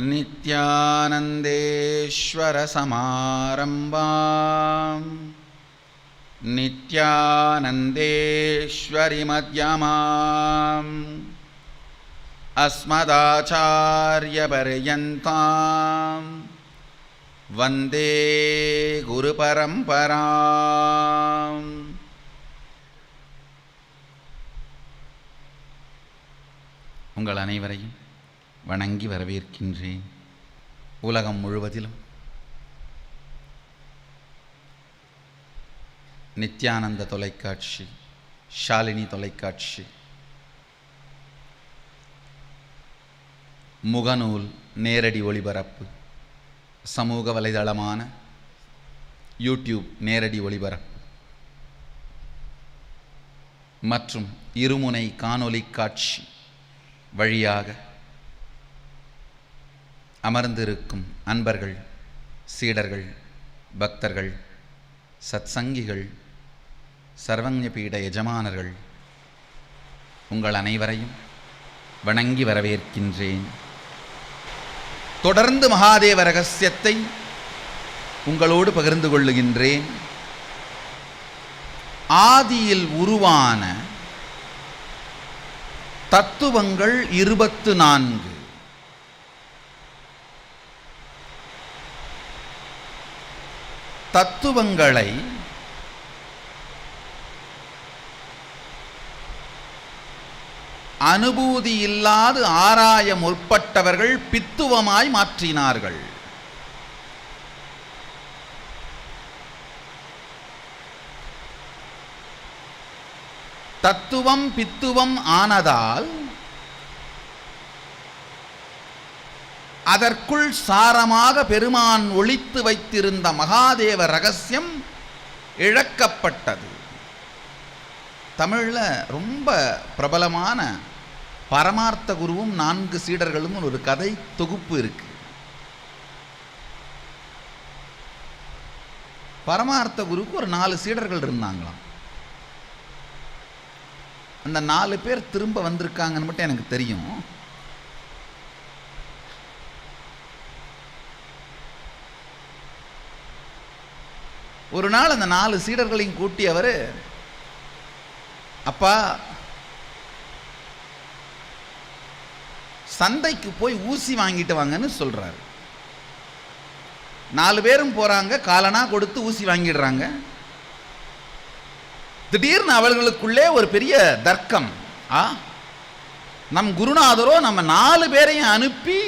நித்யானந்தேஸ்வரசமாரம்பாம் நித்யானந்தேஸ்வரி மத்யமாம் அஸ்மதாச்சார்யபர்யந்தாம் வந்தே குரு பரம்பராம். உங்கள் அனைவரையும் வணங்கி வரவேற்கின்றேன். உலகம் முழுவதிலும் நித்யானந்த தொலைக்காட்சி, ஷாலினி தொலைக்காட்சி, முகநூல் நேரடி ஒளிபரப்பு, சமூக வலைதளமான யூடியூப் நேரடி ஒளிபரப்பு மற்றும் இருமுனை காணொளி காட்சி வழியாக அமர்ந்திருக்கும் அன்பர்கள், சீடர்கள், பக்தர்கள், சத்சங்கிகள், சர்வஞ பீட எஜமானர்கள், உங்கள் அனைவரையும் வணங்கி வரவேற்கின்றேன். தொடர்ந்து மகாதேவ ரகசியத்தை உங்களோடு பகிர்ந்து கொள்ளுகின்றேன். ஆதியில் உருவான தத்துவங்கள் 24. தத்துவங்களை அனுபூதி இல்லாது ஆராய முற்பட்டவர்கள் பித்துவமாய் மாற்றினார்கள். தத்துவம் பித்துவம் ஆனதால் அதற்குள் சாரமாக பெருமான் ஒளித்து வைத்திருந்த மகாதேவ ரகசியம் இழக்கப்பட்டது. தமிழில் ரொம்ப பிரபலமான பரமார்த்த குருவும் 4 சீடர்களும் ஒரு கதை தொகுப்பு இருக்கு. பரமார்த்த குருக்கு ஒரு 4 சீடர்கள் இருந்தாங்களாம். அந்த 4 பேர் திரும்ப வந்திருக்காங்கன்னு மட்டும் எனக்கு தெரியும். ஒரு நாள் அந்த 4 சீடர்களையும் கூட்டி அவர், அப்பா சந்தைக்கு போய் ஊசி வாங்கிட்டு வாங்கன்னு சொல்றாரு. 4 பேரும் போறாங்க, காலனா கொடுத்து ஊசி வாங்கிடுறாங்க. திடீர்னு அவர்களுக்குள்ளே ஒரு பெரிய தர்க்கம். நம் குருநாதரோ நம்ம 4 பேரையும் அனுப்பி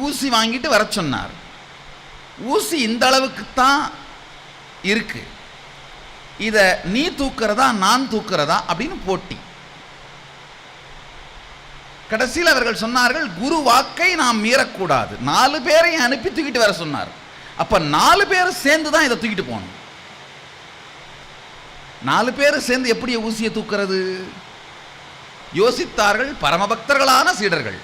ஊசி வாங்கிட்டு வர சொன்னார். ஊசி இந்த அளவுக்குத்தான் இருக்கு, இத நீ தூக்குறதா நான் தூக்குறதா அப்படின்னு போட்டி. கடைசியில் அவர்கள் சொன்னார்கள், குரு வாக்கை நாம் மீறக்கூடாது. 4 பேரையும் அனுப்பி தூக்கிட்டு வர சொன்னார். அப்ப 4 பேர் சேர்ந்து தான் இதை தூக்கிட்டு போகணும். 4 பேர் சேர்ந்து எப்படி ஊசியை தூக்குறது? யோசித்தார்கள் பரமபக்தர்களான சீடர்கள்.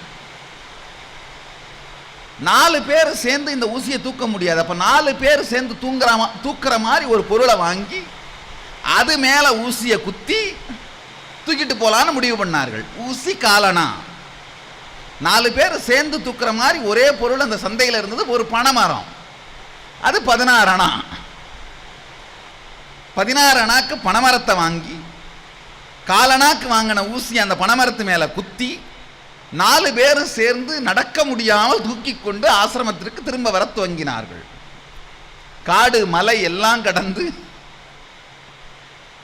4 பேர் சேர்ந்து இந்த ஊசியை தூக்க முடியாது. அப்ப 4 பேர் சேர்ந்து தூக்குற மாதிரி ஒரு பொருளை வாங்கி அது மேல ஊசியை குத்தி தூக்கிட்டு போலான்னு முடிவு பண்ணார்கள். ஊசி காலனா. 4 பேர் சேர்ந்து தூக்குற மாதிரி ஒரே பொருள் அந்த சந்தையில் இருந்தது. ஒரு பனைமரம், அது 16 அணா. 16 அணாக்கு பனைமரத்தை வாங்கி காலனாக்கு வாங்கின ஊசி அந்த பனைமரத்து மேல குத்தி 4 பேரும் சேர்ந்து நடக்க முடியாமல் தூக்கி கொண்டு ஆசிரமத்திற்கு திரும்ப வர துவங்கினார்கள். காடு மலை எல்லாம் கடந்து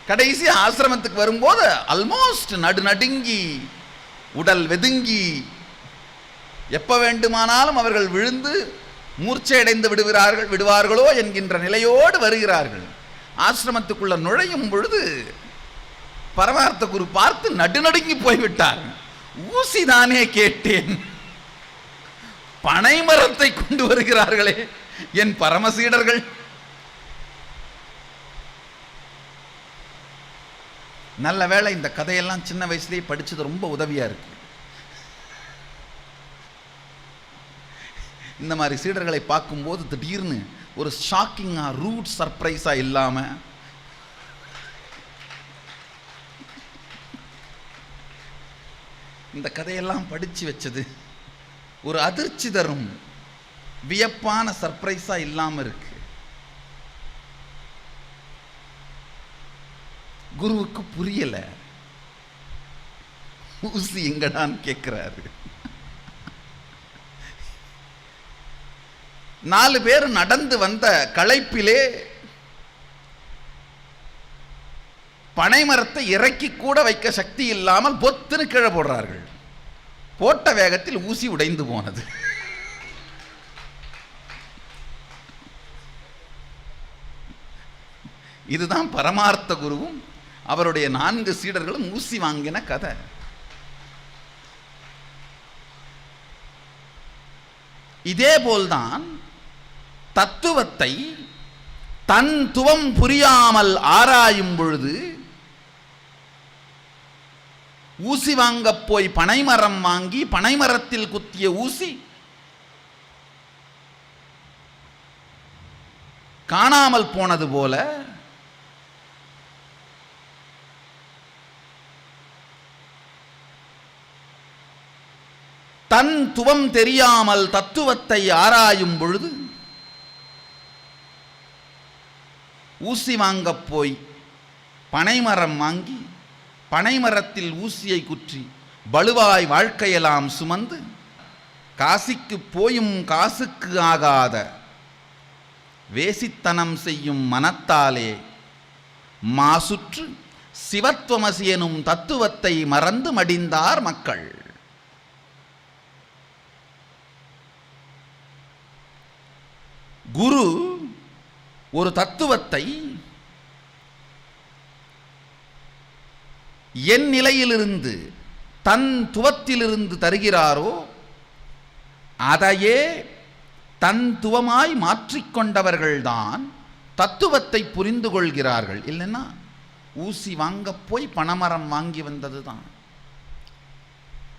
கடைசி ஆசிரமத்துக்கு வரும்போது ஆல்மோஸ்ட் நடுநடுங்கி உடல் வெதுங்கி எப்ப வேண்டுமானாலும் அவர்கள் விழுந்து மூர்ச்சையடைந்து விடுவார்களோ என்கின்ற நிலையோடு வருகிறார்கள். ஆசிரமத்துக்குள்ள நுழையும் பொழுது பரமார்த்த குரு பார்த்து நடுநடுங்கி போய்விட்டார். ஊசி தானே கேட்டேன், பனைமரத்தை கொண்டு வருகிறார்களே என் பரமசீடர்கள். நல்ல வேளை இந்த கதையெல்லாம் சின்ன வயசுலேயே படிச்சது ரொம்ப உதவியா இருக்கு. இந்த மாதிரி சீடர்களை பார்க்கும்போது திடீர்னு ஒரு ஷாக்கிங்கா ரூட் சர்ப்ரைஸா இல்லாம இந்த கதையெல்லாம் படிச்சு வச்சது ஒரு அதிர்ச்சி தரும் வியப்பான சர்ப்ரைஸா இல்லாம இருக்கு. குருவுக்கு புரியல, ஊசி எங்கடான்னு கேட்கிறாரு. 4 பேர் நடந்து வந்த களைப்பிலே பனைமரத்தை இறக்கி கூட வைக்க சக்தி இல்லாமல் பொத்துன்னு கீழே போடுறார்கள். போட்ட வேகத்தில் ஊசி உடைந்து போனது. இதுதான் பரமார்த்த குருவும் அவருடைய 4 சீடர்களும் ஊசி வாங்கின கதை. இதே போல்தான் தத்துவத்தை தன் துவம் புரியாமல் ஆராயும் பொழுது ஊசி வாங்க போய் பனைமரம் வாங்கி பனைமரத்தில் குத்திய ஊசி காணாமல் போனது போல தன் துவம் தெரியாமல் தத்துவத்தை ஆராயும் பொழுது ஊசி வாங்க போய் பனைமரம் வாங்கி பனைமரத்தில் ஊசியை குற்றி பலுவாய் வாழ்க்கையெல்லாம் சுமந்து காசிக்கு போயும் காசுக்கு ஆகாத வேசித்தனம் செய்யும் மனத்தாலே மாசுற்று சிவத்வமசி எனும் தத்துவத்தை மறந்து மடிந்தார் மக்கள். குரு ஒரு தத்துவத்தை என் நிலையிலிருந்து தன் துவத்திலிருந்து தருகிறாரோ அதையே தன் துவமாய் மாற்றிக்கொண்டவர்கள்தான் தத்துவத்தை புரிந்து கொள்கிறார்கள். இல்லைன்னா ஊசி வாங்க போய் பனைமரம் வாங்கி வந்தது தான்.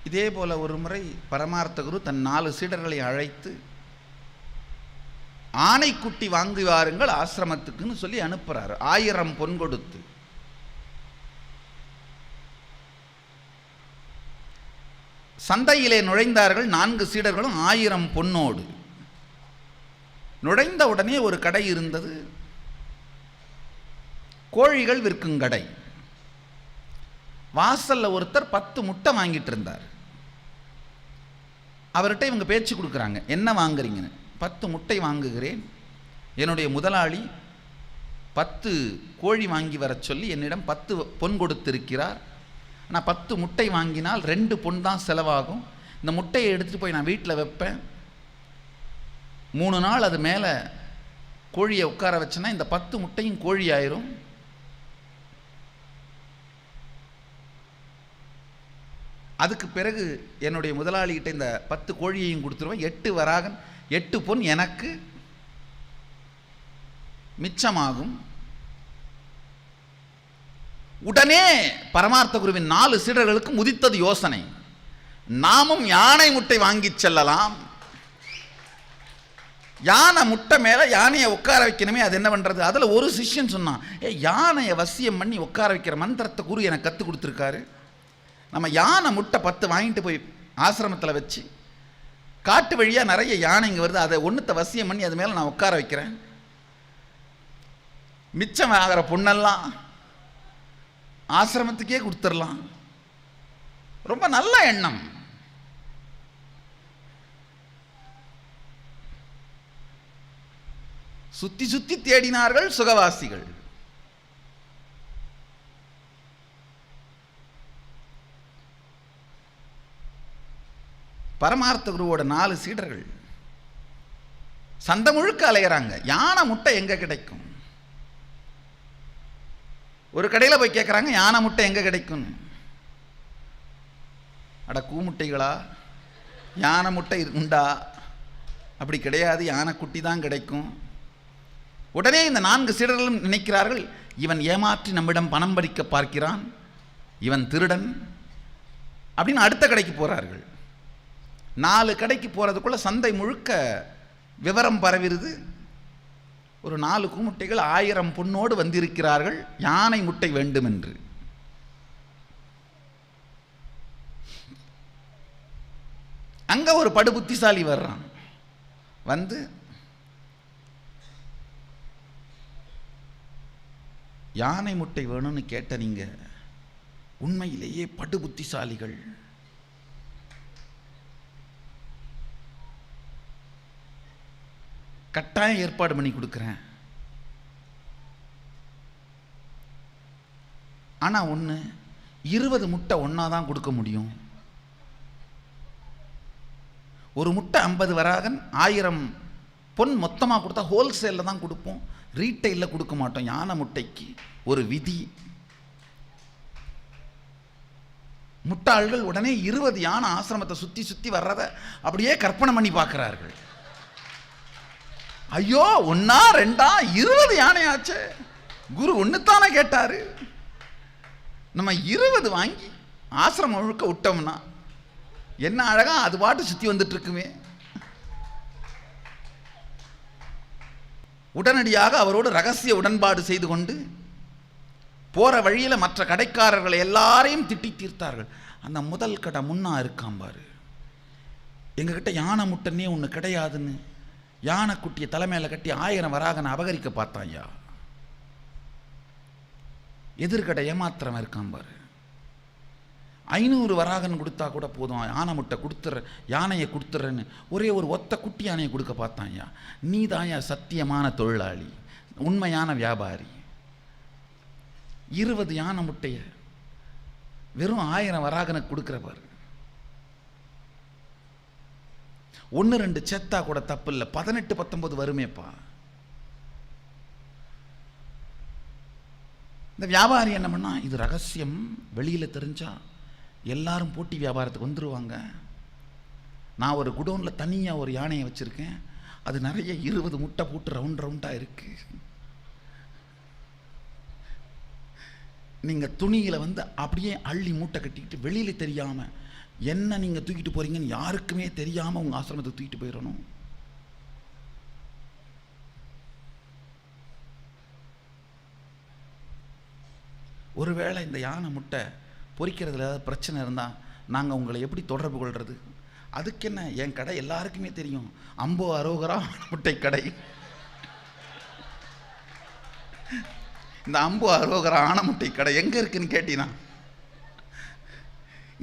இதே போல ஒரு முறை பரமார்த்த குரு தன் 4 சீடர்களை அழைத்து ஆனைக்குட்டி வாங்கி வாருங்கள் ஆசிரமத்துக்குன்னு சொல்லி அனுப்புறாரு. 1000 பொன் கொடுத்து. சந்தையிலே நுழைந்தார்கள் 4 சீடர்களும் 1000 பொன்னோடு. நுழைந்த உடனே ஒரு கடை இருந்தது, கோழிகள் விற்கும் கடை. வாசல்ல ஒருத்தர் 10 முட்டை வாங்கிட்டு இருந்தார். அவர்கிட்ட இவங்க பேச்சு கொடுக்குறாங்க, என்ன வாங்குறீங்கன்னு. 10 முட்டை வாங்குகிறேன், என்னுடைய முதலாளி 10 கோழி வாங்கி வர சொல்லி என்னிடம் 10 பொன் கொடுத்திருக்கிறார். நான் 10 முட்டை வாங்கினால் 2 பொன் தான் செலவாகும். இந்த முட்டையை எடுத்துகிட்டு போய் நான் வீட்டில் வைப்பேன். 3 நாள் அது மேலே கோழியை உட்கார வச்சேன்னா இந்த 10 முட்டையும் கோழி ஆயிரும். அதுக்கு பிறகு என்னுடைய முதலாளிகிட்ட இந்த 10 கோழியையும் கொடுத்துருவேன். 8 வராகன் 8 பொன் எனக்கு மிச்சமாகும். உடனே பரமார்த்த குருவின் 4 சீடர்களுக்கு முதித்தது யோசனை, நாமும் யானை முட்டை வாங்கி செல்லலாம். யானை முட்டை மேலே யானையை உட்கார வைக்கணுமே, அது என்ன பண்ணுறது? அதில் ஒரு சிஷ்யன் சொன்னான், யானையை வசியம் பண்ணி உட்கார வைக்கிற மந்திரத்தை குரு எனக்கு கற்றுக் கொடுத்துருக்காரு. நம்ம யானை முட்டை 10 வாங்கிட்டு போய் ஆசிரமத்தில் வச்சு காட்டு வழியாக நிறைய யானைங்க வருது, அதை ஒன்றுத்தை வசியம் பண்ணி அது மேலே நான் உட்கார வைக்கிறேன். மிச்சம் ஆகிற பொண்ணெல்லாம் ஆசிரமத்துக்கே கொடுத்துடலாம். ரொம்ப நல்ல எண்ணம். சுத்தி சுத்தி தேடினார்கள் சுகவாசிகள். பரமார்த்த குருவோட 4 சீடர்கள் சந்தை முழுக்க அலையிறாங்க, யானை முட்டை எங்க கிடைக்கும். ஒரு கடையில் போய் கேட்குறாங்க, யானை முட்டை எங்கே கிடைக்கும். அட கூமுட்டைகளா, யானை முட்டை உண்டா? அப்படி கிடையாது, யானை குட்டி தான் கிடைக்கும். உடனே இந்த 4 சீடர்களும் நினைக்கிறார்கள், இவன் ஏமாற்றி நம்மிடம் பணம் பறிக்க பார்க்கிறான், இவன் திருடன் அப்படின்னு அடுத்த கடைக்கு போகிறார்கள். 4 கடைக்கு போகிறதுக்குள்ள சந்தை முழுக்க விவரம் பரவிருது. ஒரு 4 கூமுட்டைகள் 1000 பொன்னோடு வந்திருக்கிறார்கள், யானை முட்டை வேண்டும் என்று. அங்க ஒரு படு புத்திசாலி வர்றான். வந்து யானை முட்டை வேணும்னு கேட்ட நீங்க உண்மையிலேயே படு புத்திசாலிகள். கட்டாயம் ஏற்பாடு பண்ணி கொடுக்குறேன். ஆனா ஒண்ணு, 20 முட்டை ஒன்னா தான் கொடுக்க முடியும். ஒரு முட்டை 50 வராகன், 1000 பொன் மொத்தமாக கொடுத்தா ஹோல்சேலில் தான் கொடுப்போம், ரீட்டைலில் கொடுக்க மாட்டோம். யானை முட்டைக்கு ஒரு விதி. முட்டாள்கள் உடனே 20 யானை ஆசிரமத்தை சுற்றி சுற்றி வர்றதை அப்படியே கற்பனை பண்ணி பார்க்கிறார்கள். ஐயோ, 1 2 20 யானையாச்சு. குரு ஒன்றுத்தானே கேட்டாரு. நம்ம 20 வாங்கி ஆசிரமம் முழுக்க விட்டோம்னா என்ன அழகா அது பாட்டு சுற்றி வந்துட்டு இருக்குமே. உடனடியாக அவரோடு ரகசிய உடன்பாடு செய்து கொண்டு போற வழியில் மற்ற கடைக்காரர்களை எல்லாரையும் திட்டி தீர்த்தார்கள். அந்த முதல் கடை முன்னா இருக்கான் பாரு, எங்ககிட்ட யானை முட்டைன்னே ஒன்று கிடையாதுன்னு யானை குட்டியை தலைமையில கட்டி 1000 வராகனை அபகரிக்க பார்த்தாயா. எதிர்கடை ஏமாத்திரம் இருக்கான் பாரு, 500 வராகன் கொடுத்தா கூட போதும், யானை முட்டை கொடுத்துற, யானையை கொடுத்துறேன்னு ஒரே ஒரு ஒத்த குட்டி யானையை கொடுக்க பார்த்தான்யா. நீ தான்யா சத்தியமான தொழிலாளி, உண்மையான வியாபாரி. 20 யானை முட்டைய வெறும் 1000 வராகனுக்கு கொடுக்குற பாரு. 1 2 செத்தா கூட தப்பு இல்லை, 18 19 வருமேப்பா. இந்த வியாபாரி என்ன பண்ணா, இது ரகசியம், வெளியில தெரிஞ்சா எல்லாரும் போட்டி வியாபாரத்துக்கு வந்துருவாங்க. நான் ஒரு குடோன்ல தனியா ஒரு யானையை வச்சிருக்கேன், அது நிறைய 20 முட்டை போட்டு ரவுண்ட் ரவுண்டா இருக்கு. நீங்க துணியில வந்து அப்படியே அள்ளி மூட்டை கட்டிக்கிட்டு வெளியில தெரியாம என்ன நீங்க தூக்கிட்டு போறீங்கன்னு யாருக்குமே தெரியாம உங்க ஆசிரமத்தை தூக்கிட்டு போயிடணும். ஒருவேளை இந்த யானை முட்டை பொறிக்கிறதுல ஏதாவது பிரச்சனை இருந்தால் நாங்கள் உங்களை எப்படி தொடர்பு கொள்வது? அதுக்கு என்ன, என் கடை எல்லாருக்குமே தெரியும், அம்போ அரோகரா முட்டை கடை. இந்த அம்போ அரோகரா ஆன முட்டை கடை எங்கே இருக்குன்னு கேட்டீங்கன்னா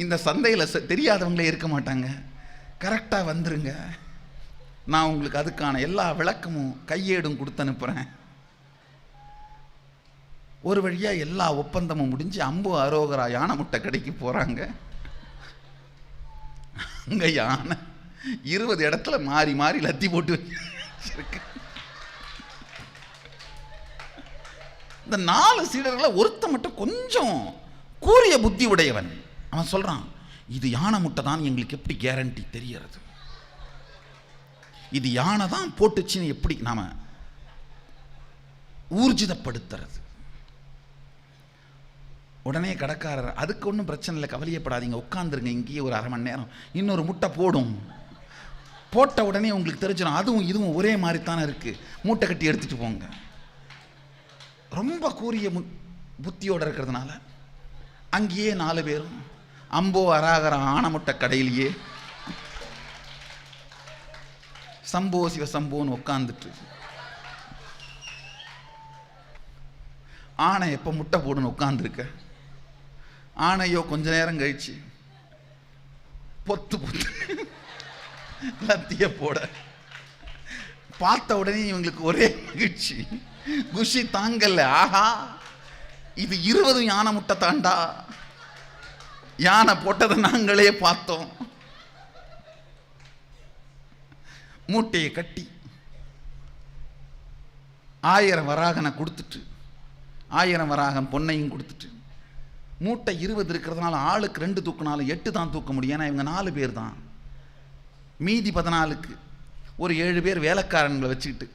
இந்த சந்தையில் தெரியாதவங்களே இருக்க மாட்டாங்க. கரெக்டாக வந்துருங்க, நான் உங்களுக்கு அதுக்கான எல்லா விளக்கமும் கையேடும் கொடுத்து அனுப்புகிறேன். ஒரு வழியாக எல்லா ஒப்பந்தமும் முடிஞ்சு அம்பு அரோகரா யானை முட்டை கடைக்கு போகிறாங்க. அங்கே யானை 20 இடத்துல மாறி மாறி லத்தி போட்டு வச்சிருக்கு. இந்த 4 சீடர்களை ஒருத்த மட்டும் கொஞ்சம் கூரிய புத்தி உடையவன். அவன் சொல்கிறான், இது யானை முட்டை தான், எங்களுக்கு எப்படி கேரண்டி தெரியறது? இது யானை தான் போட்டுச்சுன்னு எப்படி நாம ஊர்ஜிதப்படுத்துறது? உடனே கடைக்காரர், அதுக்கு ஒன்றும் பிரச்சனை இல்லை, கவலையப்படாதீங்க, உட்காந்துருங்க இங்கேயே ஒரு 1/2 மணி நேரம், இன்னொரு முட்டை போடும். போட்ட உடனே உங்களுக்கு தெரிஞ்சிடும் அதுவும் இதுவும் ஒரே மாதிரி தானே இருக்கு, மூட்டை கட்டி எடுத்துட்டு போங்க. ரொம்ப கூரிய புத்தியோடு இருக்கிறதுனால அங்கேயே 4 பேரும் அம்போ அராகர ஆன முட்டை கடையிலேயே சம்போ சிவ சம்போன்னு உட்காந்துட்டு, ஆனை எப்போ முட்டை போடுன்னு உட்காந்துருக்க. ஆனையோ கொஞ்ச நேரம் கழிச்சு பொத்து பொத்து லத்திய போட பார்த்த உடனே இவங்களுக்கு ஒரே மகிழ்ச்சி, குஷி தாங்கல்ல. ஆஹா, இது 20 யானை முட்டை தாண்டா, யானை போட்டதை நாங்களே பார்த்தோம். மூட்டையை கட்டி 1000 வராகனை கொடுத்துட்டு 1000 வராகன் பொன்னையும் கொடுத்துட்டு, மூட்டை 20 இருக்கிறதுனால ஆளுக்கு 2 தூக்கினாலும் 8 தான் தூக்க முடியும். ஏன்னா இவங்க 4 பேர் தான். மீதி 14க்கு ஒரு 7 பேர் வேலைக்காரங்களை வச்சுக்கிட்டு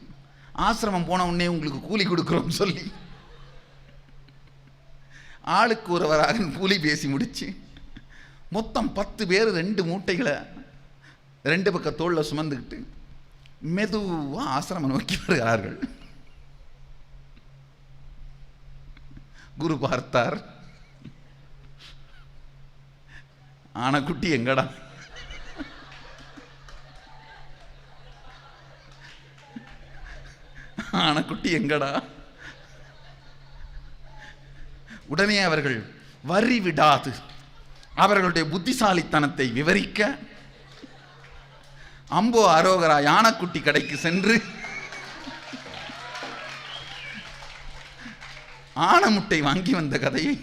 ஆசிரமம் போன உடனே உங்களுக்கு கூலி கொடுக்குறோம் சொல்லி ஆளுக்கு ஒரு வராகன் கூலி பேசி முடிச்சு மொத்தம் 10 பேர் 2 மூட்டைகளை 2 பக்க தோள்ல சுமந்துக்கிட்டு மெதுவா ஆசிரமம் நோக்கி வருகிறார்கள். குரு பார்த்தார், ஆனைக்குட்டி எங்கடா? ஆனக்குட்டி எங்கடா? உடனே அவர்கள் வரி விடாது அவர்களுடைய புத்திசாலித்தனத்தை விவரிக்க, அம்போ அரோகரா யானக்குட்டி கடைக்கு சென்று ஆனமுட்டை வாங்கி வந்த கதையை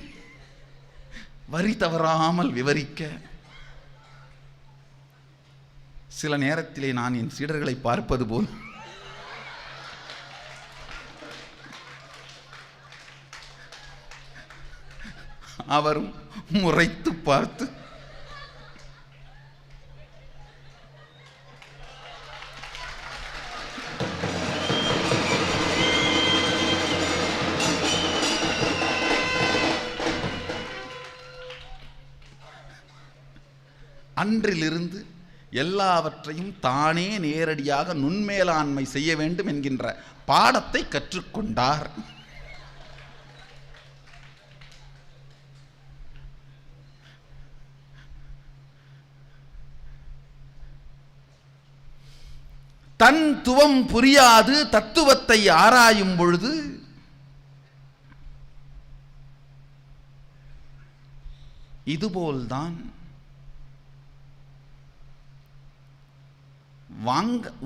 வரி தவறாமல் விவரிக்க, சில நேரத்திலே நான் என் சீடர்களை பார்ப்பது போல் அவரும் முறைத்து பார்த்து அன்றிலிருந்து எல்லாவற்றையும் தானே நேரடியாக நுண்மேலாண்மை செய்ய வேண்டும் என்கின்ற பாடத்தை கற்றுக்கொண்டார். தன் துவம் புரியாது தத்துவத்தை ஆராயும் பொழுது இதுபோல்தான்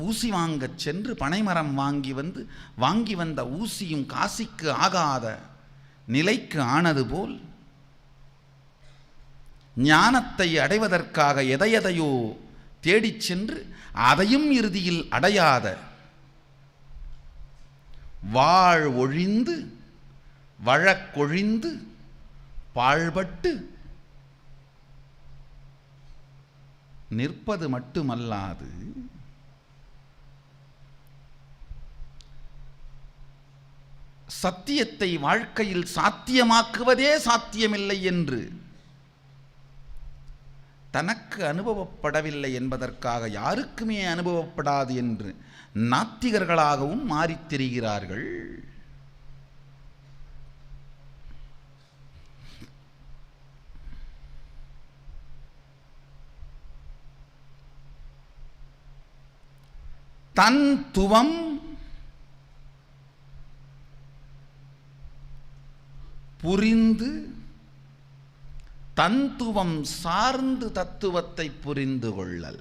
ஊசி வாங்க சென்று பனைமரம் வாங்கி வந்த ஊசியும் காசிக்கு ஆகாத நிலைக்கு ஆனது போல், ஞானத்தை அடைவதற்காக எதையோ தேடிச் சென்று அதையும் இறுதியில் அடையாத, வாழ் ஒழிந்து வழக்கொழிந்து பாழ்பட்டு நிற்பது மட்டுமல்லாது சத்தியத்தை வாழ்க்கையில் சாத்தியமாக்குவதே சாத்தியமில்லை என்று தனக்கு அனுபவப்படவில்லை என்பதற்காக யாருக்குமே அனுபவப்படாது என்று நாத்திகர்களாகவும் மாறித் திரிகிறார்கள். தன் துவம் புரிந்து தந்துவம் சார்ந்து தத்துவத்தை புரிந்து கொள்ளல்.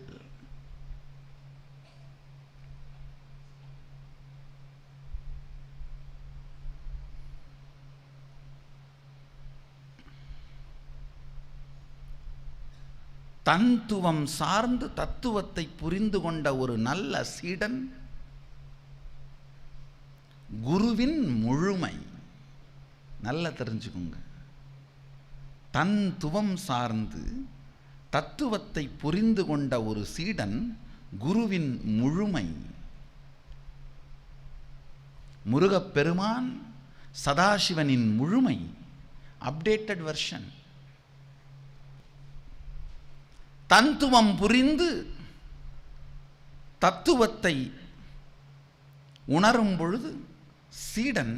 தந்துவம் சார்ந்து தத்துவத்தை புரிந்து கொண்ட ஒரு நல்ல சீடன் குருவின் முழுமை. நல்லா தெரிஞ்சுக்கோங்க. தன் துவம் சார்ந்து தத்துவத்தை புரிந்து கொண்ட ஒரு சீடன் குருவின் முழுமை. முருகப்பெருமான் சதாசிவனின் முழுமை, அப்டேட்டட் வெர்ஷன். தத்துவம் புரிந்து தத்துவத்தை உணரும் பொழுது சீடன்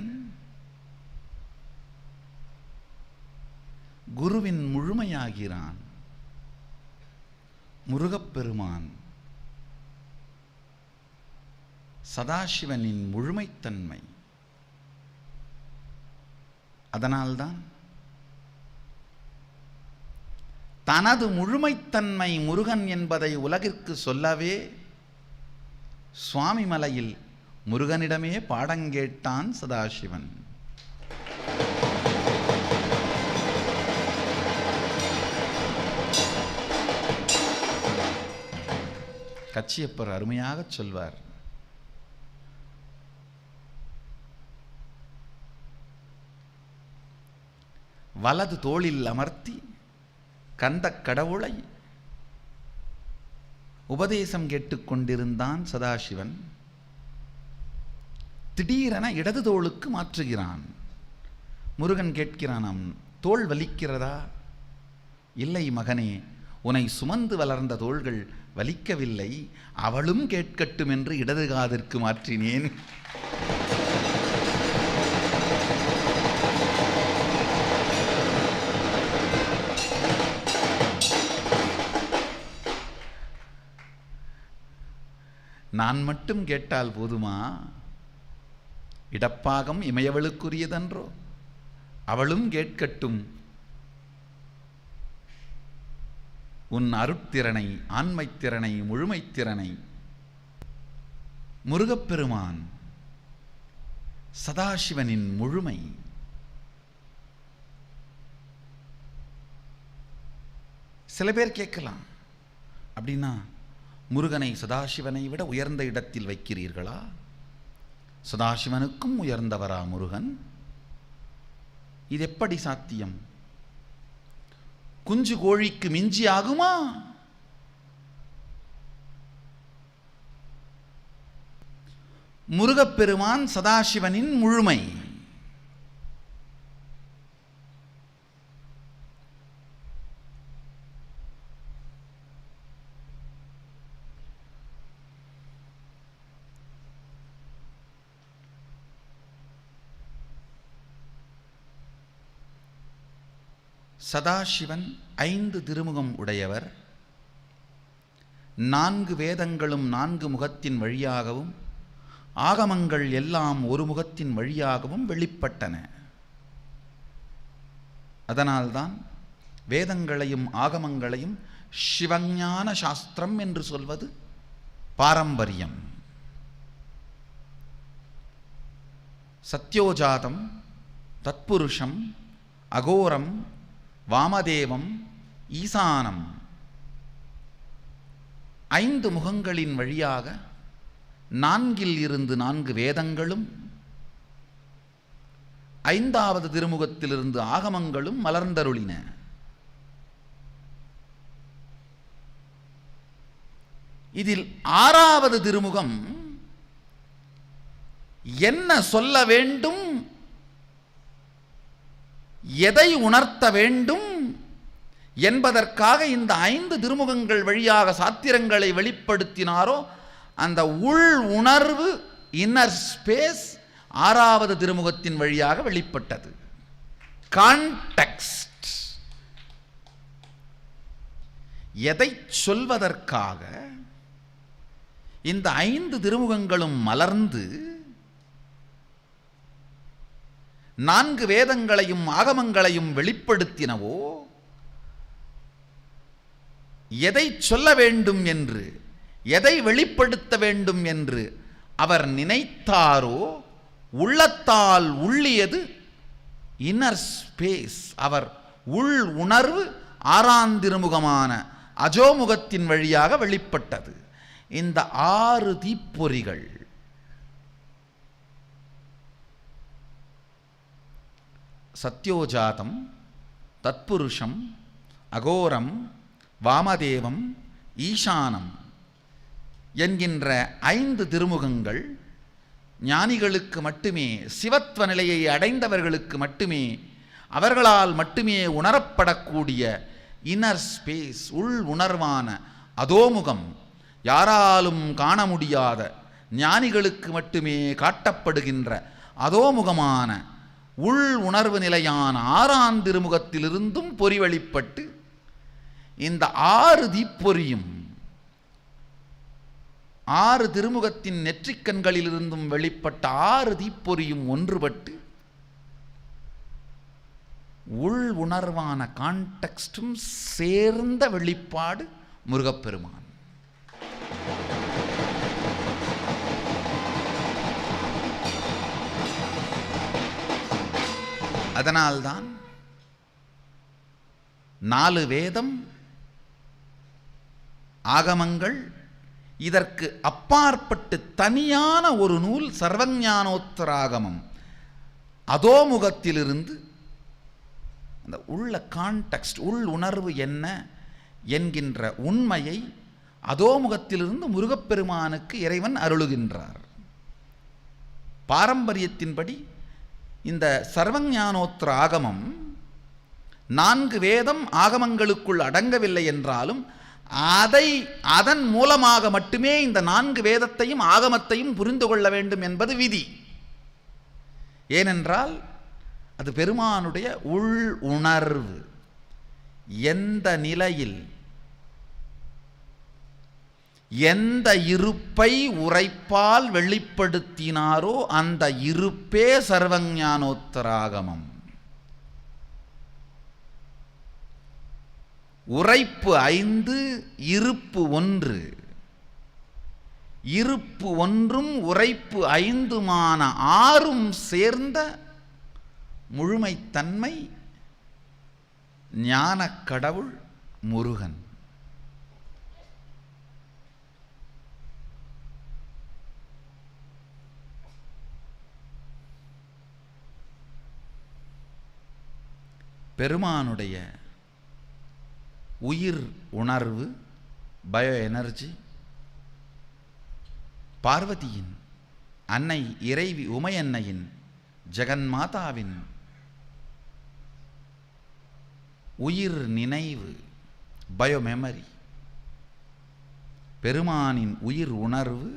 குருவின் முழுமையாகிறான். முருகப்பெருமான் சதாசிவனின் முழுமைத்தன்மை. அதனால்தான் தனது முழுமைத்தன்மை முருகன் என்பதை உலகிற்கு சொல்லவே சுவாமி மலையில் முருகனிடமே பாடங்கேட்டான் சதாசிவன். கச்சியப்பர் அருமையாக சொல்வார். வலது தோளில் அமர்த்தி கந்த கடவுளை உபதேசம் கேட்டுக்கொண்டிருந்தான் சதாசிவன். திடீரென இடது தோளுக்கு மாற்றுகிறான். முருகன் கேட்கிறானாம், தோள் வலிக்கிறதா? இல்லை மகனே, உன்னை சுமந்து வளர்ந்த தோள்கள் வலிக்கவில்லை, அவளும் கேட்கட்டும் என்று இடது காதிற்கு மாற்றினேன். நான் மட்டும் கேட்டால் போதுமா? இடப்பாகம் இமையவளுக்குரியதன்றோ, அவளும் கேட்கட்டும் உன் அருட்திறனை, ஆண்மைத்திறனை, முழுமைத்திறனை. முருகப்பெருமான் சதாசிவனின் முழுமை. சில பேர் கேட்கலாம், அப்படின்னா முருகனை சதாசிவனை விட உயர்ந்த இடத்தில் வைக்கிறீர்களா? சதாசிவனுக்கும் உயர்ந்தவரா முருகன்? இது எப்படி சாத்தியம்? குஞ்சு கோழிக்கு மிஞ்சி ஆகுமா? முருகப்பெருமான் சதாசிவனின் முழுமை. சதாசிவன் 5 திருமுகம் உடையவர். 4 வேதங்களும் 4 முகத்தின் வழியாகவும், ஆகமங்கள் எல்லாம் ஒரு முகத்தின் வழியாகவும் வெளிப்பட்டன. அதனால்தான் வேதங்களையும் ஆகமங்களையும் சிவஞான சாஸ்திரம் என்று சொல்வது பாரம்பரியம். சத்யோஜாதம், தத்புருஷம், அகோரம், வாமதேவம், ஈசானம் 5 முகங்களின் வழியாக 4 இருந்து 4 வேதங்களும் 5வது திருமுகத்திலிருந்து ஆகமங்களும் மலர்ந்தருளின. இதில் 6வது திருமுகம் என்ன சொல்ல வேண்டும், எதை உணர்த்த வேண்டும் என்பதற்காக இந்த 5 திருமுகங்கள் வழியாக சாத்திரங்களை வெளிப்படுத்தினாரோ அந்த உள் உணர்வு, இன்னர் ஸ்பேஸ் 6வது திருமுகத்தின் வழியாக வெளிப்பட்டது. கான்டெக்ஸ்ட். எதை சொல்வதற்காக இந்த 5 திருமுகங்களும் மலர்ந்து 4 வேதங்களையும் ஆகமங்களையும் வெளிப்படுத்தினவோ, எதை சொல்ல வேண்டும் என்று, எதை வெளிப்படுத்த வேண்டும் என்று அவர் நினைத்தாரோ, உள்ளத்தால் உள்ளியது இன்னர் ஸ்பேஸ். அவர் உள் உணர்வு 6ஆம் திருமுகமான அஜோமுகத்தின் வழியாக வெளிப்பட்டது. இந்த 6 தீப்பொறிகள் சத்யோஜாதம், தத்புருஷம், அகோரம், வாமதேவம், ஈசானம் என்கின்ற 5 திருமுகங்கள் ஞானிகளுக்கு மட்டுமே, சிவத்வ நிலையை அடைந்தவர்களுக்கு மட்டுமே, அவர்களால் மட்டுமே உணரப்படக்கூடிய இன்னர் ஸ்பேஸ், உள் உணர்வான அதோமுகம், யாராலும் காண முடியாத ஞானிகளுக்கு மட்டுமே காட்டப்படுகின்ற அதோமுகமான உள் உணர்வு நிலையான 6ஆம் திருமுகத்திலிருந்தும் பொறி வெளிப்பட்டு இந்த 6 தீப்பொறியும் 6 திருமுகத்தின் நெற்றிக்கண்களிலிருந்தும் வெளிப்பட்ட 6 தீப்பொறியும் ஒன்றுபட்டு உள் உணர்வான கான்டெக்ஸ்டும் சேர்ந்த வெளிப்பாடு முருகப்பெருமான். அதனால்தான் 4 வேதம், ஆகமங்கள், இதற்கு அப்பாற்பட்டு தனியான ஒரு நூல் சர்வஞானோத்தராகமம். அதோமுகத்திலிருந்து அந்த உள்ள கான்டெக்ஸ்ட், உள் உணர்வு என்ன என்கின்ற உண்மையை அதோமுகத்திலிருந்து முருகப்பெருமானுக்கு இறைவன் அருளுகின்றார். பாரம்பரியத்தின்படி இந்த சர்வஞானோத்திர ஆகமம் 4 வேதம் ஆகமங்களுக்குள் அடங்கவில்லை என்றாலும் அதன் மூலமாக மட்டுமே இந்த 4 வேதத்தையும் ஆகமத்தையும் புரிந்து கொள்ள வேண்டும் என்பது விதி. ஏனென்றால் அது பெருமானுடைய உள் உணர்வு. எந்த நிலையில் எந்த இருப்பை உரைப்பால் வெளிப்படுத்தினாரோ அந்த இருப்பே சர்வஞானோத்தராகமம். உரைப்பு 5, இருப்பு 1. இருப்பு 1ம் உரைப்பு 5மான 6ம் சேர்ந்த முழுமைத்தன்மை ஞானக் கடவுள் முருகன். பெருமானுடைய உயிர் உணர்வு பயோ எனர்ஜி, பார்வதியின் அன்னை இறைவி உமையன்னையின் ஜெகன்மாதாவின் உயிர் நினைவு பயோ மெமரி, பெருமானின் உயிர் உணர்வு,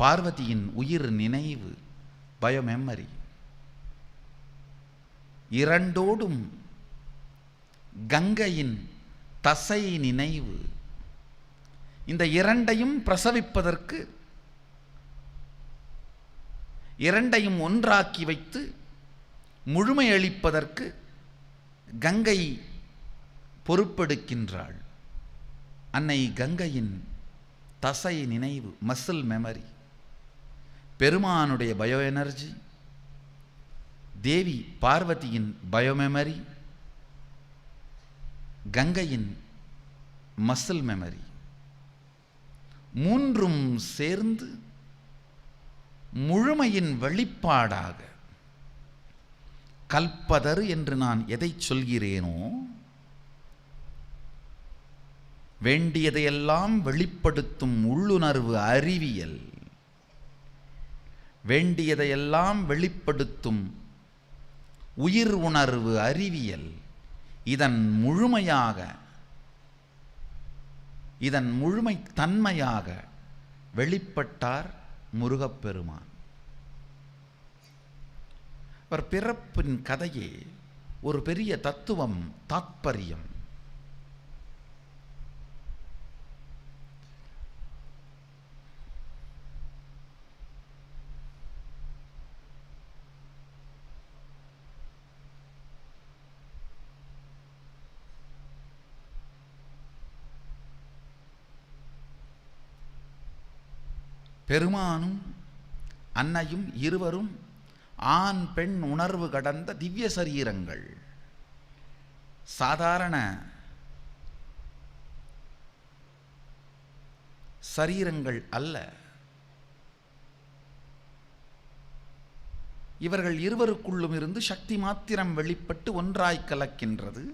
பார்வதியின் உயிர் நினைவு பயோ மெமரி, இரண்டோடும் கங்கையின் தசை நினைவு. இந்த இரண்டையும் பிரசவிப்பதற்கு, இரண்டையும் ஒன்றாக்கி வைத்து முழுமையளிப்பதற்கு கங்கை பொறுப்பெடுக்கின்றாள். அன்னை கங்கையின் தசை நினைவு மசில் மெமரி, பெருமானுடைய பயோ எனர்ஜி, தேவி பார்வதியின் பயோமெமரி, கங்கையின் மசில் மெமரி, மூன்றும் சேர்ந்து முழுமையின் வெளிப்பாடாக கல்பதர் என்று நான் எதை சொல்கிறேனோ, வேண்டியதையெல்லாம் வெளிப்படுத்தும் உள்ளுணர்வு அறிவியல், வேண்டியதையெல்லாம் வெளிப்படுத்தும் உயிர் உணர்வு அறிவியல், இதன் முழுமையாக, இதன் முழுமை தன்மையாக வெளிப்பட்டார் முருகப்பெருமான். அவர் பிறப்பின் கதையே ஒரு பெரிய தத்துவம், தாத்பரியம். பெருமானும் அன்னையும் இருவரும் ஆண் பெண் உணர்வு கடந்த திவ்ய சரீரங்கள், சாதாரண சரீரங்கள் அல்ல. இவர்கள் இருவருக்குள்ளும் இருந்து சக்தி மாத்திரம் வெளிப்பட்டு ஒன்றாய் கலக்கின்றது.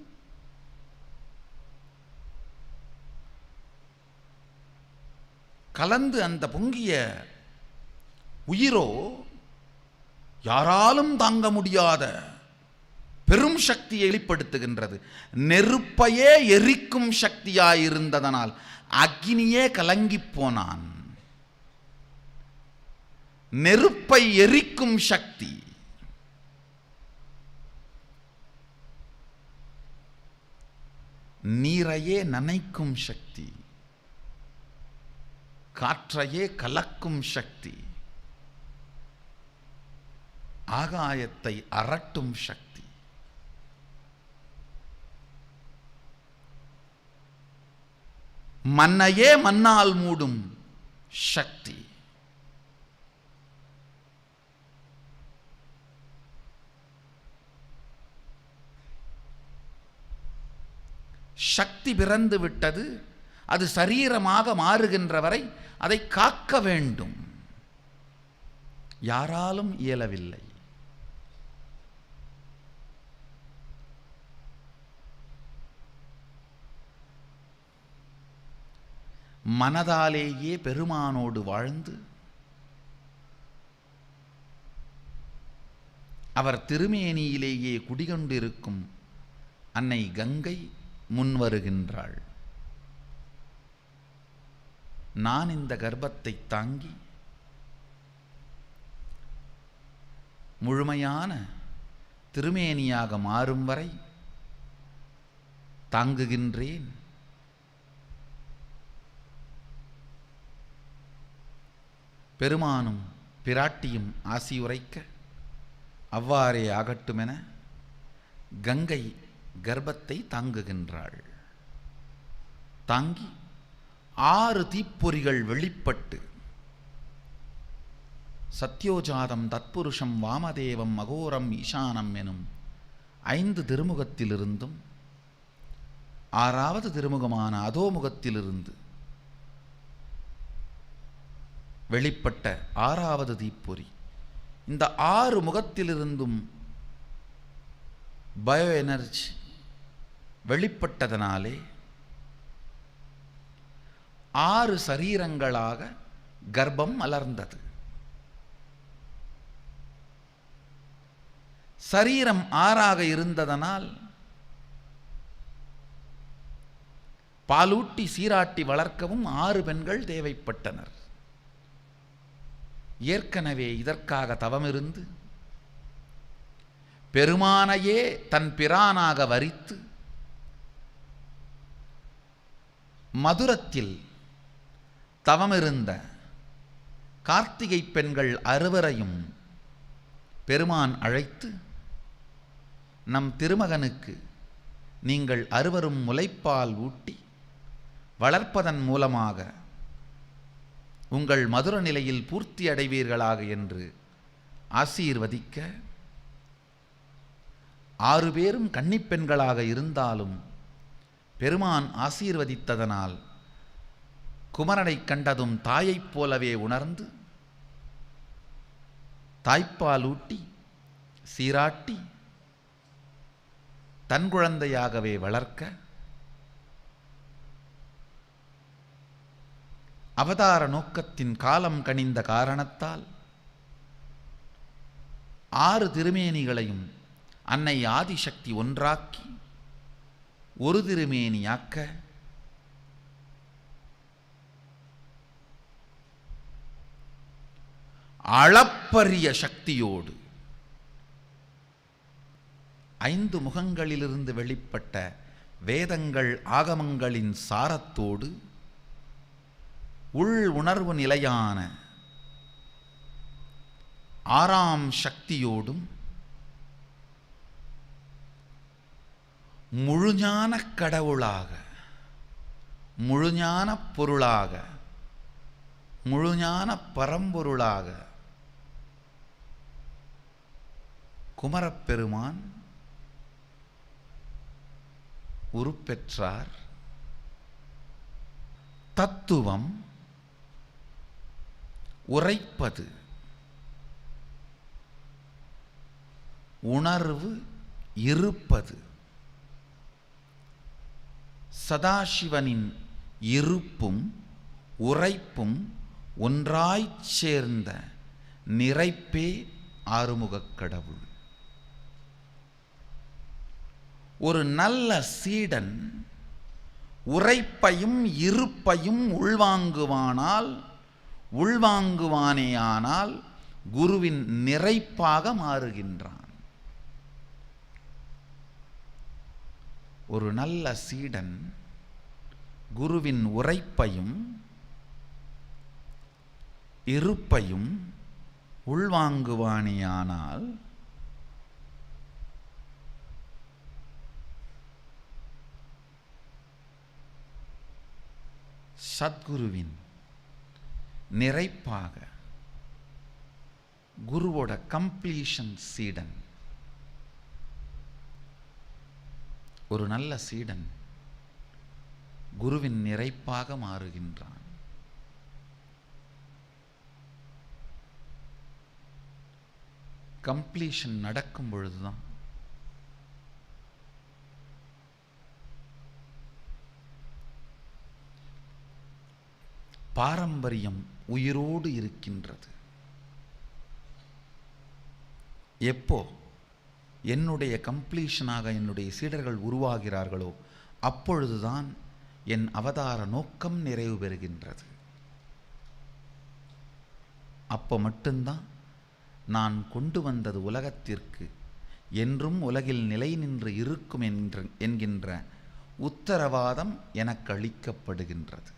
கலந்து அந்த பொங்கிய உயிரோ யாராலும் தாங்க முடியாத பெரும் சக்தியை வெளிப்படுத்துகின்றது. நெருப்பையே எரிக்கும் சக்தியாயிருந்ததனால் அக்னியே கலங்கி போனான். நெருப்பை எரிக்கும் சக்தி, நீரையே நனைக்கும் சக்தி, காற்றையே கலக்கும் சக்தி, ஆகாயத்தை அரட்டும் சக்தி, மண்ணையே மண்ணால் மூடும் சக்தி, சக்தி பிறந்து விட்டது. அது சரீரமாக மாறுகின்ற வரை அதை காக்க வேண்டும். யாராலும் இயலவில்லை. மனதாலேயே பெருமானோடு வாழ்ந்து அவர் திருமேனியிலேயே குடிகொண்டிருக்கும் அன்னை கங்கை முன்வருகின்றாள். நான் இந்த கர்ப்பத்தை தாங்கி முழுமையான திருமேனியாக மாறும் வரை தாங்குகின்றேன். பெருமானும் பிராட்டியும் ஆசியுரைக்க அவ்வாறே ஆகட்டுமென கங்கை கர்ப்பத்தை தாங்குகின்றாள். தாங்கி 6 தீப்பொறிகள் வெளிப்பட்டு சத்யோஜாதம் தத்புருஷம் வாமதேவம் அகோரம் ஈசானம் எனும் 5 திருமுகத்திலிருந்தும் 6வது திருமுகமான அதோமுகத்திலிருந்து வெளிப்பட்ட 6வது தீப்பொறி, இந்த 6 முகத்திலிருந்தும் பயோ எனர்ஜி வெளிப்பட்டதனாலே 6 சரீரங்களாக கர்ப்பம் மலர்ந்தது. சரீரம் 6ஆக இருந்ததனால் பாலூட்டி சீராட்டி வளர்க்கவும் 6 பெண்கள் தேவைப்பட்டனர். ஏற்கனவே இதற்காக தவமிருந்து பெருமானையே தன் பிரானாக வரித்து மதுரத்தில் தவமிருந்த கார்த்திகை பெண்கள் 6வரையும் பெருமான் அழைத்து, நம் திருமகனுக்கு நீங்கள் 6வரும் முலைப்பால் ஊட்டி வளர்ப்பதன் மூலமாக உங்கள் மதுர நிலையில் பூர்த்தி அடைவீர்களாக என்று ஆசீர்வதிக்க, 6 பேரும் கன்னிப்பெண்களாக இருந்தாலும் பெருமான் ஆசீர்வதித்ததனால் குமரனை கண்டதும் தாயைப் போலவே உணர்ந்து தாய்ப்பாலூட்டி சீராட்டி தன் குழந்தையாகவே வளர்க்க, அவதார நோக்கத்தின் காலம் கனிந்த காரணத்தால் 6 திருமேனிகளையும் அன்னை ஆதிசக்தி ஒன்றாக்கி ஒரு திருமேனியாக்க அளப்பரிய சக்தியோடு 5 முகங்களிலிருந்து வெளிப்பட்ட வேதங்கள் ஆகமங்களின் சாரத்தோடு உள் உணர்வு நிலையான 6ஆம் சக்தியோடும் முழுஞான கடவுளாக, முழுஞான பொருளாக, முழுஞான பரம்பொருளாக குமரப்பெருமான் உருப்பெற்றார். தத்துவம் உரைப்பது, உணர்வு இருப்பது, சதாசிவனின் இருப்பும் உரைப்பும் ஒன்றாய்ச் சேர்ந்த நிறைப்பே ஆறுமுகக் கடவுள். ஒரு நல்ல சீடன் உரைப்பையும் இருப்பையும் உள்வாங்குவானேயானால் குருவின் நிறைப்பாக மாறுகின்றான். ஒரு நல்ல சீடன் குருவின் உரைப்பையும் இருப்பையும் உள்வாங்குவானேயானால் சத்குருவின் நிறைப்பாக, குருவோட கம்ப்ளீஷன் சீடன். ஒரு நல்ல சீடன் குருவின் நிறைப்பாக மாறுகின்றான். கம்ப்ளீஷன் நடக்கும் பொழுதுதான் பாரம்பரியம் உயிரோடு இருக்கின்றது. எப்போ என்னுடைய கம்ப்ளீஷனாக என்னுடைய சீடர்கள் உருவாகிறார்களோ அப்பொழுதுதான் என் அவதார நோக்கம் நிறைவு பெறுகின்றது. அப்போ மட்டும்தான் நான் கொண்டு வந்தது உலகத்திற்கு என்றும் உலகில் நிலை நின்று இருக்கும் என்கின்ற உத்தரவாதம் எனக்கு அளிக்கப்படுகின்றது.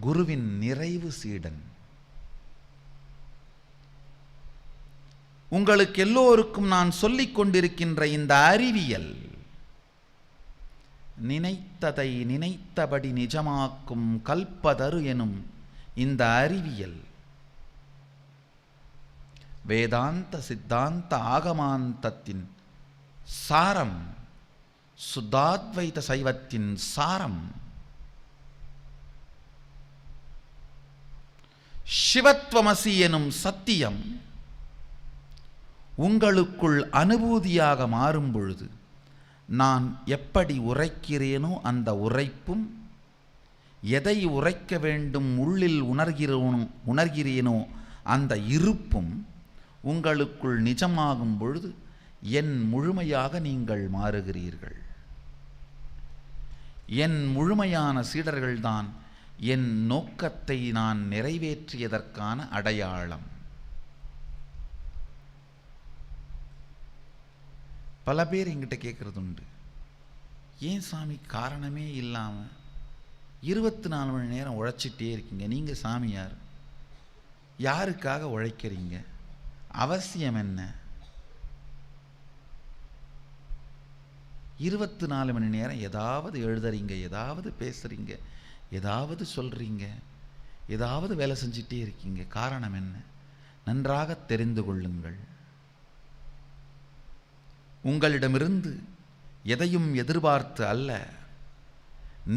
குருவின் நிறைவு சீடன். உங்களுக்கு எல்லோருக்கும் நான் சொல்லிக் கொண்டிருக்கின்ற இந்த அறிவியல் நினைத்ததை நினைத்தபடி நிஜமாக்கும் கல்பதரு எனும் இந்த அறிவியல் வேதாந்த சித்தாந்த ஆகமாந்தத்தின் சாரம், சுத்தாத்வைத சைவத்தின் சாரம், சிவத்வமசி எனும் சத்தியம் உங்களுக்குள் அனுபூதியாக மாறும் பொழுது நான் எப்படி உரைக்கிறேனோ அந்த உரைப்பும், எதை உரைக்க வேண்டும் உள்ளில் உணர்கிறேனோ அந்த இருப்பும் உங்களுக்குள் நிஜமாகும் பொழுது என் முழுமையாக நீங்கள் மாறுகிறீர்கள். என் முழுமையான சீடர்கள்தான் என் நோக்கத்தை நான் நிறைவேற்றியதற்கான அடையாளம். பல பேர் என்கிட்ட கேட்குறது உண்டு, ஏன் சாமி காரணமே இல்லாமல் 24 மணி நேரம் உழைச்சிட்டே இருக்கீங்க? நீங்கள் சாமியார், யாருக்காக உழைக்கிறீங்க? அவசியம் என்ன? 24 மணி நேரம் ஏதாவது எழுதுறீங்க, ஏதாவது பேசுகிறீங்க, ஏதாவது சொல்கிறீங்க, ஏதாவது வேலை செஞ்சிட்டே இருக்கீங்க. காரணம் என்ன? நன்றாக தெரிந்து கொள்ளுங்கள். உங்களிடமிருந்து எதையும் எதிர்பார்த்து அல்ல,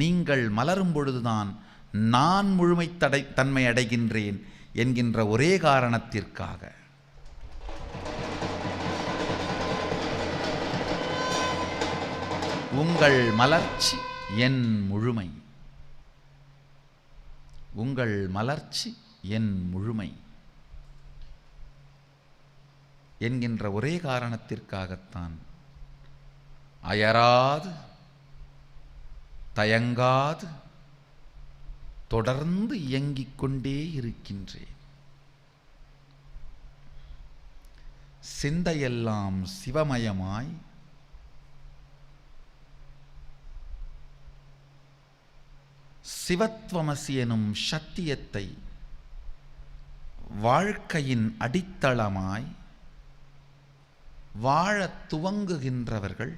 நீங்கள் மலரும் பொழுதுதான் நான் முழுமை தன்மை அடைகின்றேன் என்கின்ற ஒரே காரணத்திற்காக. உங்கள் மலர்ச்சி என் முழுமை, உங்கள் மலர்ச்சி என் முழுமை என்கின்ற ஒரே காரணத்திற்காகத்தான் அயராது தயங்காது தொடர்ந்து இயங்கிக் கொண்டே இருக்கின்றேன். சிந்தையெல்லாம் சிவமயமாய் சிவத்வமசி எனும் சத்தியத்தை வாழ்க்கையின் அடித்தளமாய் வாழத் துவங்குகின்றவர்கள்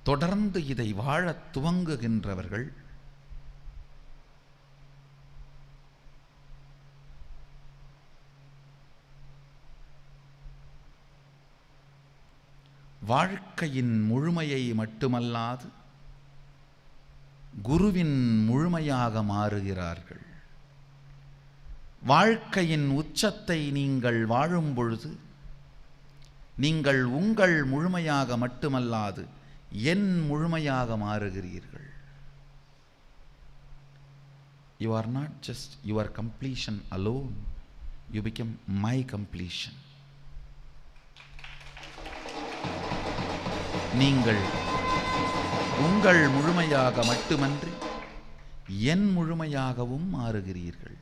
தொடர்ந்து இதை வாழத் துவங்குகின்றவர்கள் வாழ்க்கையின் முழுமையை மட்டுமல்லாது குருவின் முழுமையாக மாறுகிறார்கள். வாழ்க்கையின் உச்சத்தை நீங்கள் வாழும் பொழுது நீங்கள் உங்கள் முழுமையாக மட்டுமல்லாது என் முழுமையாக மாறுகிறீர்கள். You are not just your completion alone, you become my completion. நீங்கள் உங்கள் முழுமையாக மட்டுமன்றி என் முழுமையாகவும் மாறுகிறீர்கள்.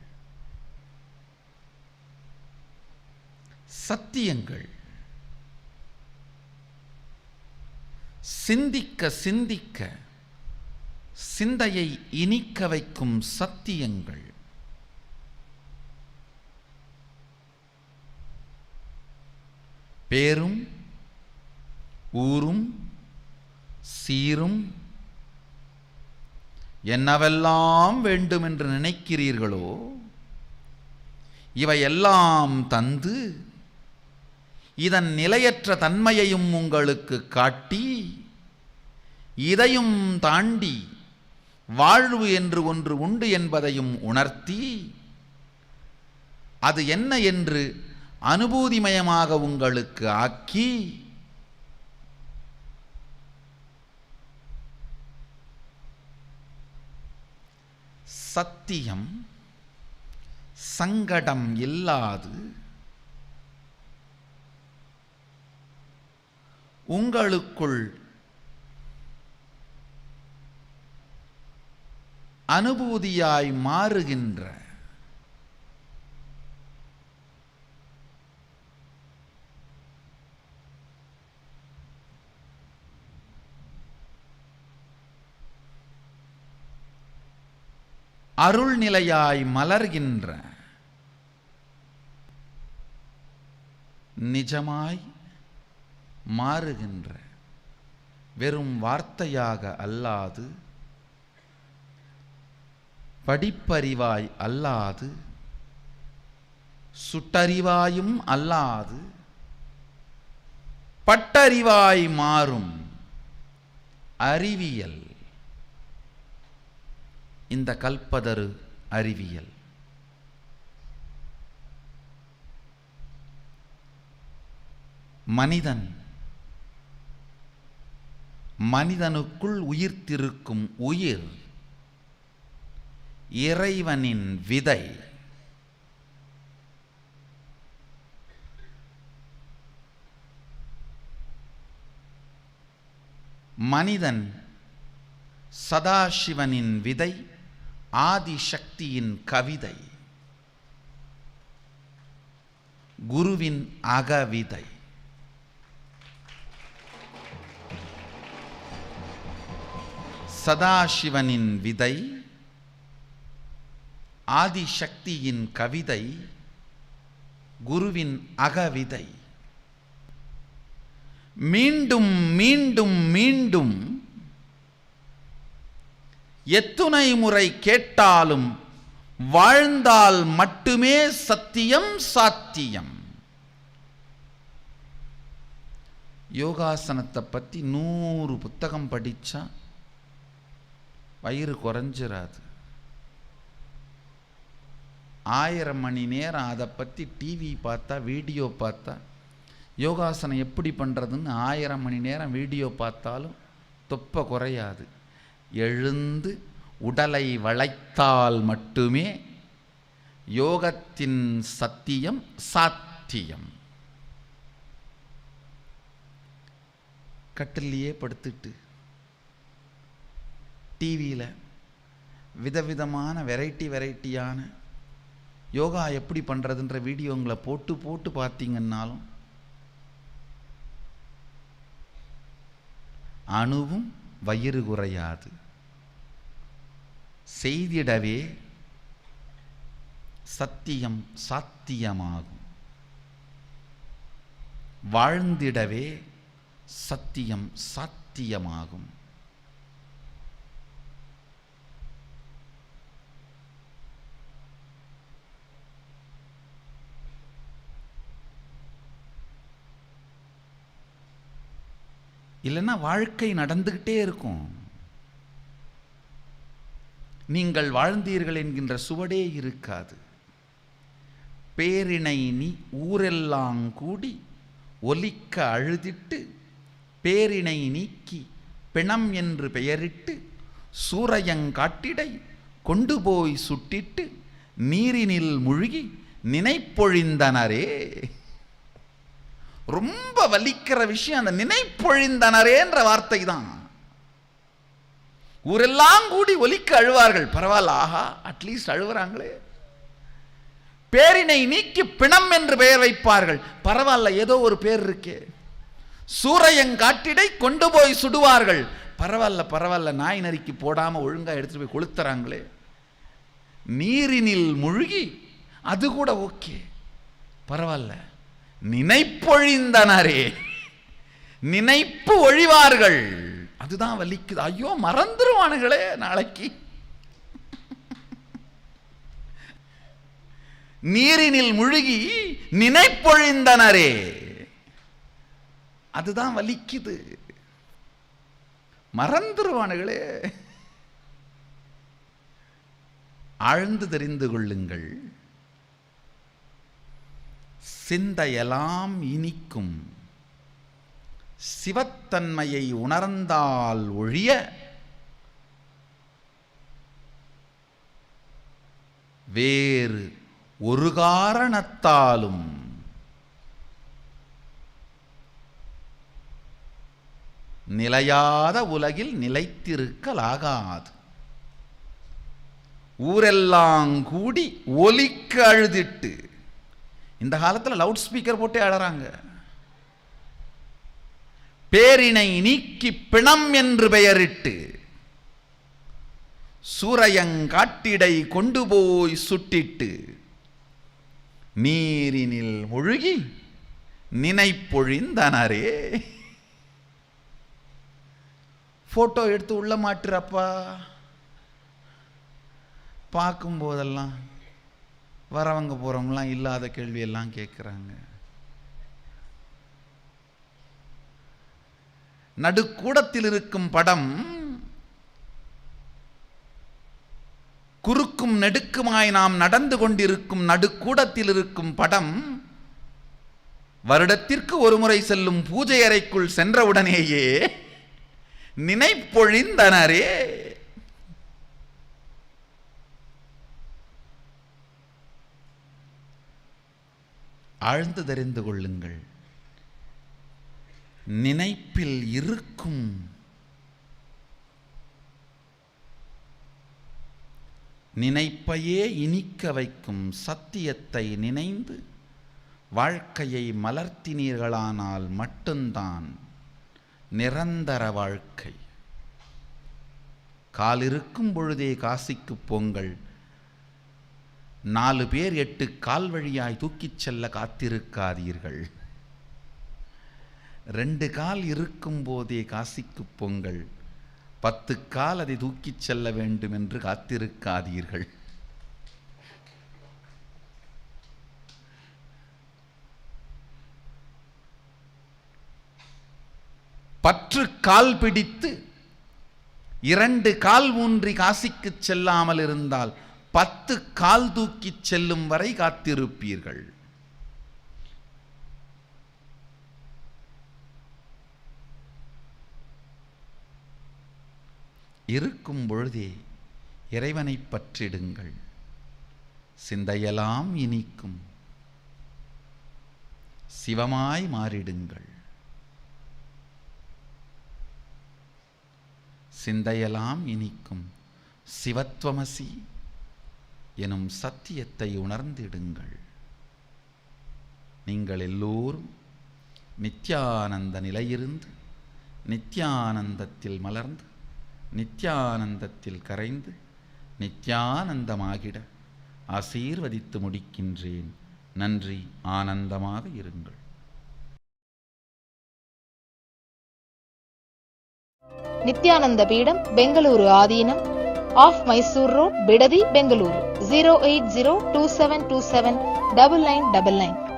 சத்தியங்கள் சிந்திக்க சிந்திக்க சிந்தையை இனிக்க வைக்கும் சத்தியங்கள் பேரும் ஊரும் சீரும் என்னவெல்லாம் வேண்டும் என்று நினைக்கிறீர்களோ இவையெல்லாம் தந்து இதன் நிலையற்ற தன்மையையும் உங்களுக்கு காட்டி இதையும் தாண்டி வாழ்வு என்று ஒன்று உண்டு என்பதையும் உணர்த்தி அது என்ன என்று அனுபூதிமயமாக உங்களுக்கு ஆக்கி சத்தியம் சங்கடம் இல்லாது உங்களுக்குள் அனுபூதியாய் மாறுகின்ற அருள் நிலையாய் மலர்கின்ற நிஜமாய் மாறுகின்ற வெறும் வார்த்தையாக அல்லாது, படிப்பறிவாய் அல்லாது, சுட்டறிவாயும் அல்லாது, பட்டறிவாய் மாறும் அறிவியல் இந்த கல்பதரு அறிவியல். மனிதனுக்குள் உயிர்த்திருக்கும் உயிர் இறைவனின் விதை. மனிதன் சதாசிவனின் விதை, ஆதிசக்தியின் கவிதை, குருவின் அகவிதை. சதாசிவனின் விதை, ஆதிசக்தியின் கவிதை, குருவின் அகவிதை. மீண்டும் மீண்டும் மீண்டும் எத்துணை முறை கேட்டாலும் வாழ்ந்தால் மட்டுமே சத்தியம் சாத்தியம். யோகாசனத்தை பற்றி 100 புத்தகம் படித்தா வயிறு குறைஞ்சிராது. 1000 மணி நேரம் அதை பற்றி டிவி பார்த்தா, வீடியோ பார்த்தா, யோகாசனம் எப்படி பண்ணுறதுன்னு 1000 மணி நேரம் வீடியோ பார்த்தாலும் தொப்பை குறையாது. எழுந்து உடலை வளைத்தால் மட்டுமே யோகத்தின் சத்தியம் சாத்தியம். கட்டிலேயே படுத்துட்டு டிவியில் விதவிதமான வெரைட்டியான யோகா எப்படி பண்ணுறதுன்ற வீடியோங்களை போட்டு போட்டு பார்த்தீங்கன்னாலும் அணுவும் வயிறு குறையாது. செய்திடவே சத்தியம் சாத்தியமாகும். வாழ்ந்திடவே சத்தியம் சாத்தியமாகும். இல்லைன்னா வாழ்க்கை நடந்துகிட்டே இருக்கும். நீங்கள் வாழ்ந்தீர்கள் என்கின்ற சுவடே இருக்காது. பேரினை நீ ஊரெல்லாம் கூடி ஒலிக்க அழுதிட்டு, பேரினை நீக்கி பிணம் என்று பெயரிட்டு, சூரையங்காட்டிடை கொண்டு போய் சுட்டிட்டு, நீரினில் முழுகி நினைப்பொழிந்தனரே. ரொம்ப வலிக்கிற விஷயம் அந்த நினைப்பொழிந்தனரேன்ற வார்த்தை தான். ஊரெல்லாம் கூடி ஒலிக்க அழுவார்கள். பரவாயில்ல, ஆஹா, அட்லீஸ்ட் அழுவுறாங்களே. பேரினை நீக்கி பிணம் என்று பெயர் வைப்பார்கள். பரவாயில்ல, ஏதோ ஒரு பேர் இருக்கே. சூரையங்காட்டிடை கொண்டு போய் சுடுவார்கள். பரவாயில்ல, நாய் நரிக்கு போடாம ஒழுங்கா எடுத்துட்டு போய் கொளுத்துறாங்களே. நீரினில் முழுகி, அது கூட ஓகே, பரவாயில்ல. நினைப்பொழிந்தனரே, நினைப்பு ஒழிவார்கள். அதுதான் வலிக்குது. ஐயோ, மறந்துருவானுங்களே நாளைக்கு. நீரினில் முழுகி நினைப்பொழிந்தனரே, அதுதான் வலிக்குது. மறந்துருவானுங்களே. ஆழ்ந்து தெரிந்து கொள்ளுங்கள். சிந்தையெல்லாம் இனிக்கும். சிவத்தன்மையை உணர்ந்தால் ஒழிய வேறு ஒரு காரணத்தாலும் நிலையாத உலகில் நிலைத்திருக்கலாகாது. ஊரெல்லாம் கூடி ஒலிக்க அழுதிட்டு, இந்த காலத்தில் லவுட் ஸ்பீக்கர் போட்டே அழறாங்க. பேரினை நீக்கி பிணம் என்று பெயரிட்டு, சூரையங்காட்டிடை கொண்டு போய் சுட்டிட்டு நீரினில் முழுகி நினைப்பொழிந்தனரே. போட்டோ எடுத்து உள்ள மாட்டுறப்பா. பார்க்கும்போதெல்லாம் வரவங்க போறவங்களாம் இல்லாத கேள்வியெல்லாம் கேட்குறாங்க. நடுக்கூடத்தில் இருக்கும் படம் குறுக்கும் நெடுக்குமாய் நாம் நடந்து கொண்டிருக்கும் நடுக்கூடத்தில் இருக்கும் படம் வருடத்திற்கு ஒரு முறை செல்லும் பூஜை அறைக்குள் சென்றவுடனேயே நினைப்பொழிந்தனரே. ஆழ்ந்து தெரிந்து கொள்ளுங்கள். நினைப்பில் இருக்கும் நினைப்பையே இனிக்க வைக்கும் சத்தியத்தை நினைந்து வாழ்க்கையை மலர்த்தினீர்களானால் மட்டும்தான் நிரந்தர வாழ்க்கை. காலிருக்கும் பொழுதே காசிக்கு போங்கள். 4 பேர் 8 கால் வழியாய் தூக்கிச் செல்ல காத்திருக்காதீர்கள். 2 கால் இருக்கும் போதே காசிக்கு போங்கள். 10 கால் அதை தூக்கிச் செல்ல வேண்டும் என்று காத்திருக்காதீர்கள். பற்று கால் பிடித்து 2 கால் ஊன்றி காசிக்கு செல்லாமல் இருந்தால் 10 கால் தூக்கிச் செல்லும் வரை காத்திருப்பீர்கள். இருக்கும் பொழுதே இறைவனை பற்றிடுங்கள். சிந்தையெல்லாம் இனிக்கும். சிவமாய் மாறிடுங்கள். சிந்தையெல்லாம் இனிக்கும் சிவத்வமசி எனும் சத்தியத்தை உணர்ந்திடுங்கள். நீங்கள் எல்லோரும் நித்யானந்த நிலையிருந்து நித்யானந்தத்தில் மலர்ந்து நித்யானந்தத்தில் கரைந்து நித்யானந்தமாகிட ஆசீர்வதித்து முடிக்கின்றேன். நன்றி. ஆனந்தமாக இருங்கள். நித்யானந்த பீடம், பெங்களூரு ஆதீனம், ஆஃப் மைசூர் ரோட், பிடதி, பெங்களூரு. 08027279999.